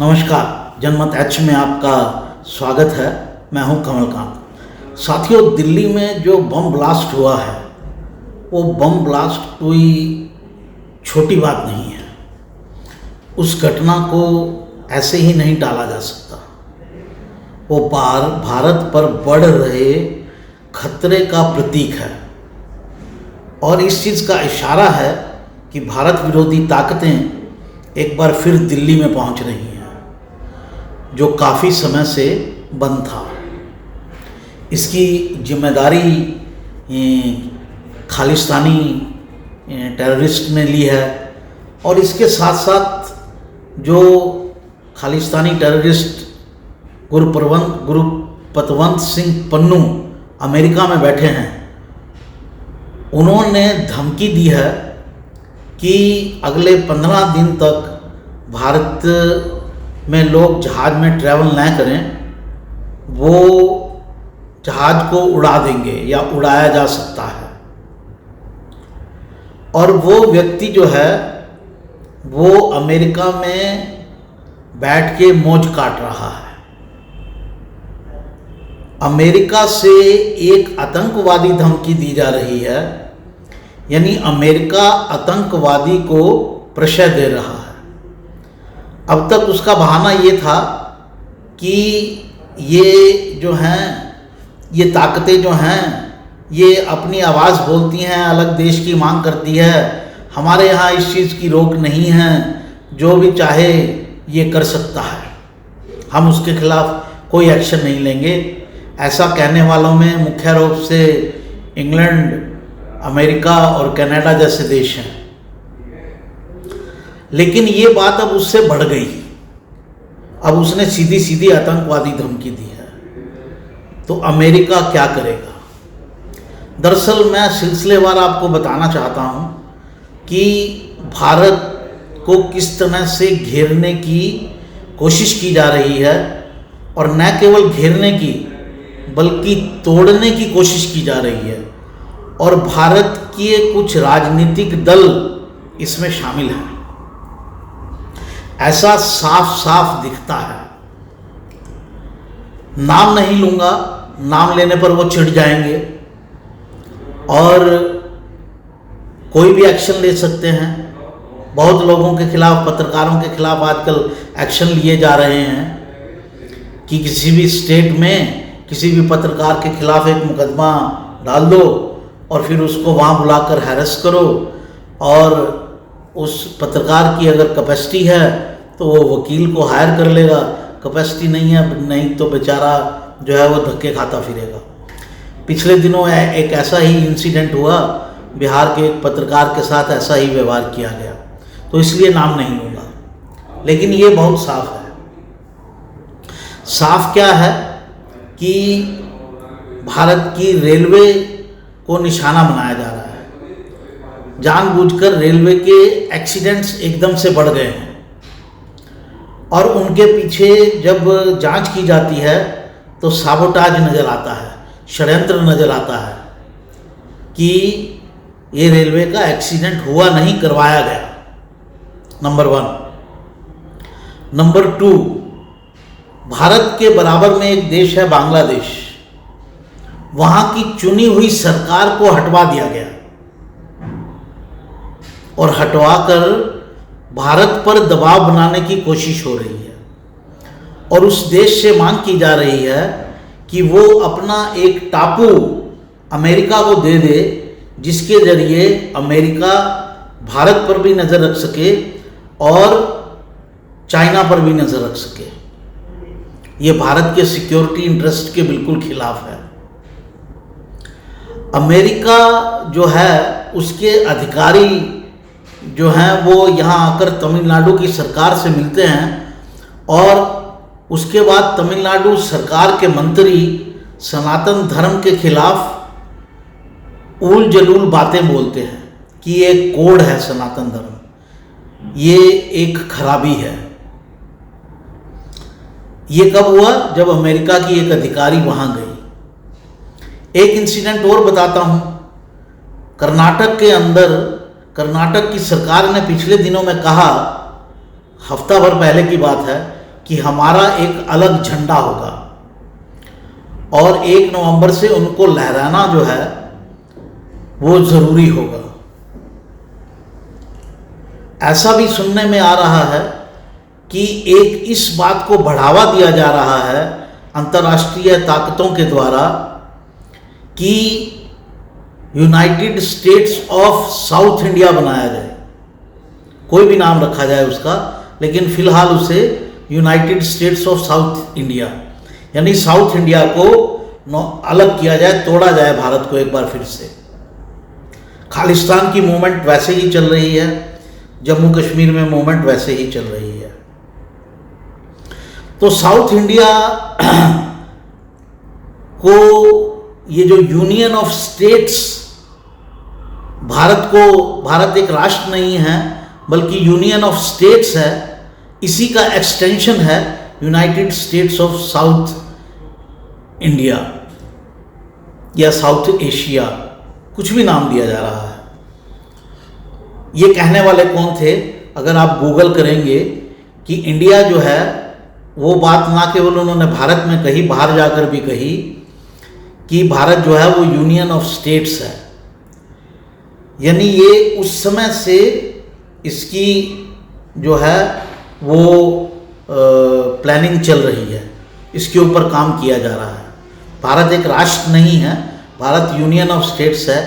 नमस्कार, जनमत एच में आपका स्वागत है। मैं हूं कमलकांत। साथियों, दिल्ली में जो बम ब्लास्ट हुआ है वो बम ब्लास्ट कोई छोटी बात नहीं है। उस घटना को ऐसे ही नहीं टाला जा सकता। वो भारत पर बढ़ रहे खतरे का प्रतीक है और इस चीज़ का इशारा है कि भारत विरोधी ताकतें एक बार फिर दिल्ली में पहुंच रही हैं, जो काफ़ी समय से बंद था। इसकी जिम्मेदारी खालिस्तानी टेररिस्ट ने ली है और इसके साथ साथ जो खालिस्तानी टेररिस्ट गुरपतवंत सिंह पन्नू अमेरिका में बैठे हैं, उन्होंने धमकी दी है कि अगले 15 दिन तक भारत में लोग जहाज़ में ट्रैवल न करें, वो जहाज़ को उड़ा देंगे या उड़ाया जा सकता है। और वो व्यक्ति जो है वो अमेरिका में बैठ के मौज काट रहा है। अमेरिका से एक आतंकवादी धमकी दी जा रही है, यानी अमेरिका आतंकवादी को प्रश्रय दे रहा है। अब तक उसका बहाना ये था कि ये जो हैं, ये ताकतें जो हैं, ये अपनी आवाज़ बोलती हैं, अलग देश की मांग करती है, हमारे यहाँ इस चीज़ की रोक नहीं है, जो भी चाहे ये कर सकता है, हम उसके खिलाफ कोई एक्शन नहीं लेंगे। ऐसा कहने वालों में मुख्य रूप से इंग्लैंड, अमेरिका और कनाडा जैसे देश हैं। लेकिन ये बात अब उससे बढ़ गई। अब उसने सीधी सीधी आतंकवादी धमकी दी है, तो अमेरिका क्या करेगा? दरअसल मैं सिलसिलेवार आपको बताना चाहता हूँ कि भारत को किस तरह से घेरने की कोशिश की जा रही है, और न केवल घेरने की बल्कि तोड़ने की कोशिश की जा रही है। और भारत के कुछ राजनीतिक दल इसमें शामिल हैं, ऐसा साफ साफ दिखता है। नाम नहीं लूंगा, नाम लेने पर वो चिढ़ जाएंगे और कोई भी एक्शन ले सकते हैं। बहुत लोगों के खिलाफ, पत्रकारों के खिलाफ आजकल एक्शन लिए जा रहे हैं कि किसी भी स्टेट में किसी भी पत्रकार के खिलाफ एक मुकदमा डाल दो और फिर उसको वहाँ बुलाकर हैरेस करो, और उस पत्रकार की अगर कैपेसिटी है तो वो वकील को हायर कर लेगा, कैपेसिटी नहीं है, नहीं तो बेचारा जो है वो धक्के खाता फिरेगा। पिछले दिनों एक ऐसा ही इंसिडेंट हुआ, बिहार के एक पत्रकार के साथ ऐसा ही व्यवहार किया गया, तो इसलिए नाम नहीं लूँगा। लेकिन ये बहुत साफ है। साफ क्या है कि भारत की रेलवे को निशाना बनाया जा रहा है। जानबूझकर रेलवे के एक्सीडेंट्स एकदम से बढ़ गए हैं और उनके पीछे जब जांच की जाती है तो साबोटाज नज़र आता है, षड्यंत्र नज़र आता है कि ये रेलवे का एक्सीडेंट हुआ नहीं, करवाया गया। नंबर 1। नंबर 2, भारत के बराबर में एक देश है बांग्लादेश, वहाँ की चुनी हुई सरकार को हटवा दिया गया और हटवाकर भारत पर दबाव बनाने की कोशिश हो रही है। और उस देश से मांग की जा रही है कि वो अपना एक टापू अमेरिका को दे दे, जिसके जरिए अमेरिका भारत पर भी नज़र रख सके और चाइना पर भी नज़र रख सके। ये भारत के सिक्योरिटी इंटरेस्ट के बिल्कुल खिलाफ है। अमेरिका जो है, उसके अधिकारी जो हैं वो यहाँ आकर तमिलनाडु की सरकार से मिलते हैं और उसके बाद तमिलनाडु सरकार के मंत्री सनातन धर्म के खिलाफ उल जलूल बातें बोलते हैं कि ये कोड है सनातन धर्म, ये एक खराबी है। ये कब हुआ? जब अमेरिका की एक अधिकारी वहाँ गई। एक इंसिडेंट और बताता हूँ। कर्नाटक के अंदर कर्नाटक की सरकार ने पिछले दिनों में कहा, हफ्ता भर पहले की बात है, कि हमारा एक अलग झंडा होगा और 1 नवंबर से उनको लहराना जो है वो ज़रूरी होगा। ऐसा भी सुनने में आ रहा है कि एक इस बात को बढ़ावा दिया जा रहा है अंतर्राष्ट्रीय ताकतों के द्वारा कि United states of south India बनाया जाए। कोई भी नाम रखा जाए उसका, लेकिन फिलहाल उसे United states of south India, यानी साउथ इंडिया को अलग किया जाए, तोड़ा जाए भारत को एक बार फिर से। खालिस्तान की मूवमेंट वैसे ही चल रही है, जम्मू कश्मीर में मूवमेंट वैसे ही चल रही है। तो साउथ इंडिया को ये जो यूनियन ऑफ स्टेट्स, भारत एक राष्ट्र नहीं है बल्कि यूनियन ऑफ स्टेट्स है, इसी का एक्सटेंशन है United states of south India या साउथ एशिया, कुछ भी नाम दिया जा रहा है। ये कहने वाले कौन थे? अगर आप गूगल करेंगे कि इंडिया जो है, वो बात ना केवल उन्होंने भारत में कही, बाहर जाकर भी कही कि भारत जो है वो यूनियन ऑफ स्टेट्स है। यानी ये उस समय से इसकी जो है वो प्लानिंग चल रही है, इसके ऊपर काम किया जा रहा है। भारत एक राष्ट्र नहीं है, भारत यूनियन ऑफ स्टेट्स है,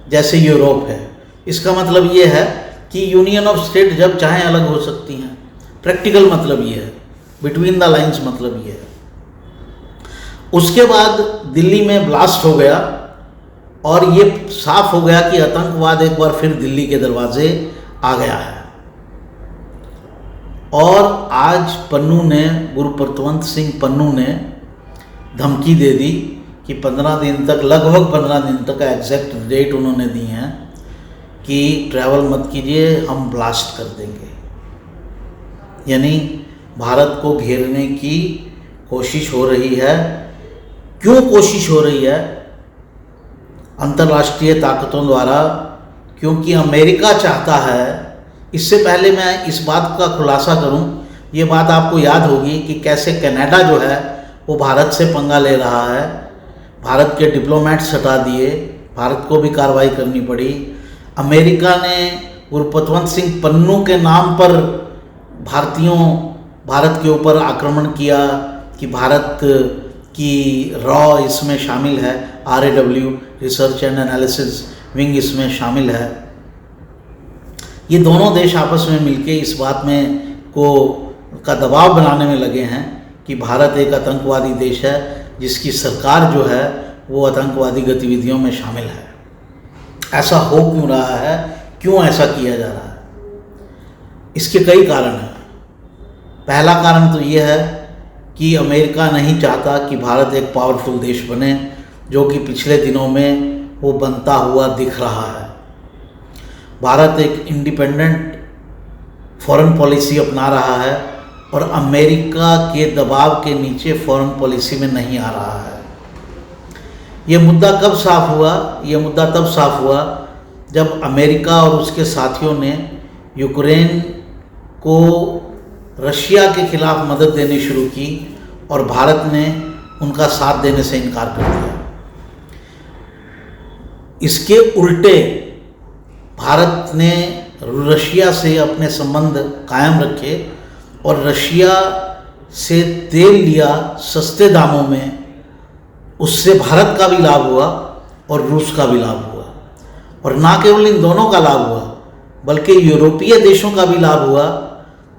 जैसे यूरोप है। इसका मतलब ये है कि यूनियन ऑफ स्टेट जब चाहें अलग हो सकती हैं। प्रैक्टिकल मतलब ये है, बिटवीन द लाइंस मतलब ये है। उसके बाद दिल्ली में ब्लास्ट हो गया और ये साफ हो गया कि आतंकवाद एक बार फिर दिल्ली के दरवाजे आ गया है। और आज पन्नू ने, गुरप्रतवंत सिंह पन्नू ने धमकी दे दी कि 15 दिन तक, लगभग 15 दिन तक, एग्जैक्ट डेट उन्होंने दी हैं कि ट्रैवल मत कीजिए, हम ब्लास्ट कर देंगे। यानी भारत को घेरने की कोशिश हो रही है। क्यों कोशिश हो रही है? अंतर्राष्ट्रीय ताकतों द्वारा, क्योंकि अमेरिका चाहता है। इससे पहले मैं इस बात का खुलासा करूं, ये बात आपको याद होगी कि कैसे कनाडा जो है वो भारत से पंगा ले रहा है। भारत के डिप्लोमेट्स हटा दिए, भारत को भी कार्रवाई करनी पड़ी। अमेरिका ने गुरप्रतवंत सिंह पन्नू के नाम पर भारत के ऊपर आक्रमण किया कि भारत की रॉ इसमें शामिल है, RAW research and analysis wing इसमें शामिल है। ये दोनों देश आपस में मिलके इस बात में का दबाव बनाने में लगे हैं कि भारत एक आतंकवादी देश है, जिसकी सरकार जो है वो आतंकवादी गतिविधियों में शामिल है। ऐसा हो क्यों रहा है? क्यों ऐसा किया जा रहा है? इसके कई कारण हैं। पहला कारण तो ये है कि अमेरिका नहीं चाहता कि भारत एक पावरफुल देश बने, जो कि पिछले दिनों में वो बनता हुआ दिख रहा है। भारत एक इंडिपेंडेंट फॉरेन पॉलिसी अपना रहा है और अमेरिका के दबाव के नीचे फॉरेन पॉलिसी में नहीं आ रहा है। ये मुद्दा कब साफ हुआ? ये मुद्दा तब साफ हुआ जब अमेरिका और उसके साथियों ने यूक्रेन को रशिया के खिलाफ मदद देनी शुरू की और भारत ने उनका साथ देने से इनकार कर दिया। इसके उल्टे भारत ने रशिया से अपने संबंध कायम रखे और रशिया से तेल लिया सस्ते दामों में। उससे भारत का भी लाभ हुआ और रूस का भी लाभ हुआ। और ना केवल इन दोनों का लाभ हुआ बल्कि यूरोपीय देशों का भी लाभ हुआ,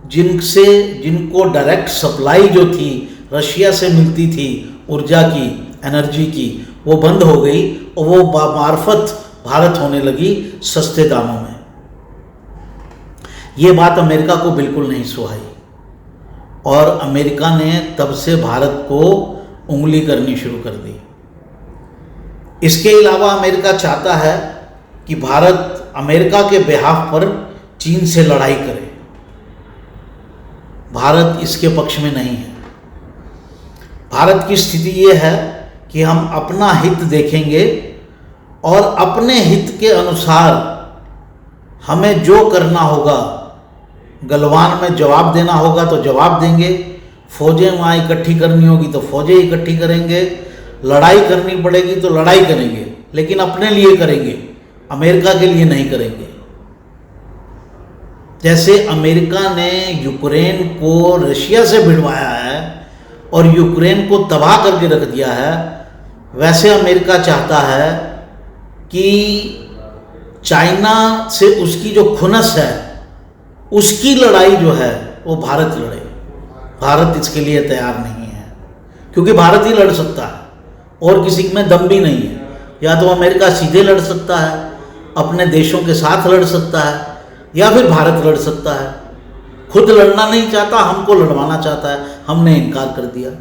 जिनको डायरेक्ट सप्लाई जो थी रशिया से मिलती थी ऊर्जा की, एनर्जी की, वो बंद हो गई और वो मार्फत भारत होने लगी सस्ते दामों में। ये बात अमेरिका को बिल्कुल नहीं सुहाई और अमेरिका ने तब से भारत को उंगली करनी शुरू कर दी। इसके अलावा अमेरिका चाहता है कि भारत अमेरिका के बिहाफ पर चीन से लड़ाई करे। भारत इसके पक्ष में नहीं है। भारत की स्थिति ये है कि हम अपना हित देखेंगे और अपने हित के अनुसार हमें जो करना होगा, गलवान में जवाब देना होगा तो जवाब देंगे, फौजें वहाँ इकट्ठी करनी होगी तो फौजें इकट्ठी करेंगे, लड़ाई करनी पड़ेगी तो लड़ाई करेंगे, लेकिन अपने लिए करेंगे, अमेरिका के लिए नहीं करेंगे। जैसे अमेरिका ने यूक्रेन को रशिया से भिड़वाया है और यूक्रेन को तबाह करके रख दिया है, वैसे अमेरिका चाहता है कि चाइना से उसकी जो खुनस है उसकी लड़ाई जो है वो भारत लड़े। भारत इसके लिए तैयार नहीं है, क्योंकि भारत ही लड़ सकता है और किसी में दम भी नहीं है। या तो अमेरिका सीधे लड़ सकता है, अपने देशों के साथ लड़ सकता है, या फिर भारत लड़ सकता है। खुद लड़ना नहीं चाहता, हमको लड़वाना चाहता है, हमने इनकार कर दिया।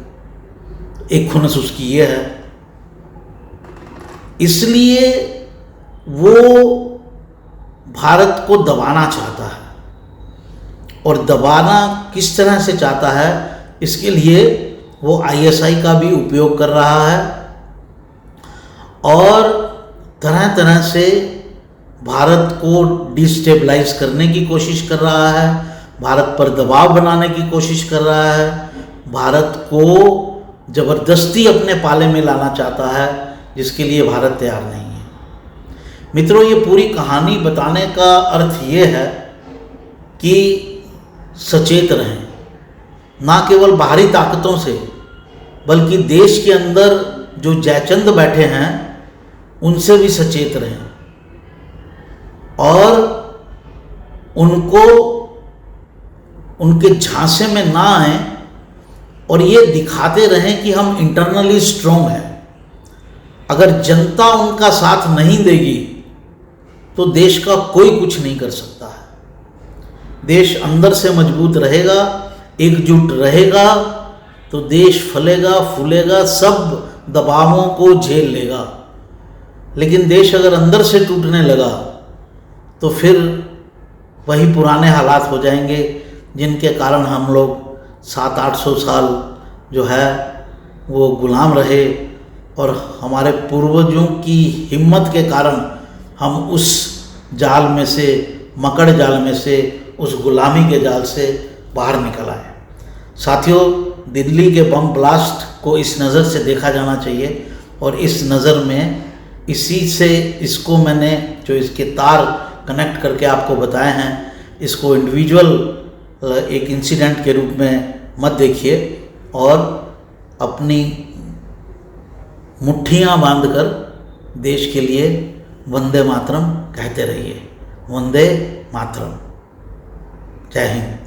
एक खुनस उसकी ये है, इसलिए वो भारत को दबाना चाहता है। और दबाना किस तरह से चाहता है, इसके लिए वो आईएसआई का भी उपयोग कर रहा है और तरह तरह से भारत को डिस्टेबलाइज करने की कोशिश कर रहा है, भारत पर दबाव बनाने की कोशिश कर रहा है, भारत को ज़बरदस्ती अपने पाले में लाना चाहता है, जिसके लिए भारत तैयार नहीं है। मित्रों, ये पूरी कहानी बताने का अर्थ ये है कि सचेत रहें, ना केवल बाहरी ताकतों से, बल्कि देश के अंदर जो जयचंद बैठे हैं उनसे भी सचेत रहें और उनको उनके झांसे में ना आए और ये दिखाते रहें कि हम इंटरनली स्ट्रांग हैं। अगर जनता उनका साथ नहीं देगी तो देश का कोई कुछ नहीं कर सकता है। देश अंदर से मजबूत रहेगा, एकजुट रहेगा तो देश फलेगा, फूलेगा, सब दबावों को झेल लेगा। लेकिन देश अगर अंदर से टूटने लगा तो फिर वही पुराने हालात हो जाएंगे जिनके कारण हम लोग 700-800 साल जो है वो गुलाम रहे और हमारे पूर्वजों की हिम्मत के कारण हम उस जाल में से, मकड़ जाल में से, उस गुलामी के जाल से बाहर निकल आए। साथियों, दिल्ली के बम ब्लास्ट को इस नज़र से देखा जाना चाहिए और इस नज़र में इसी से इसको मैंने जो इसके तार कनेक्ट करके आपको बताए हैं, इसको इंडिविजुअल एक इंसिडेंट के रूप में मत देखिए और अपनी मुट्ठियाँ बांधकर देश के लिए वंदे मातरम कहते रहिए। वंदे मातरम। जय हिंद।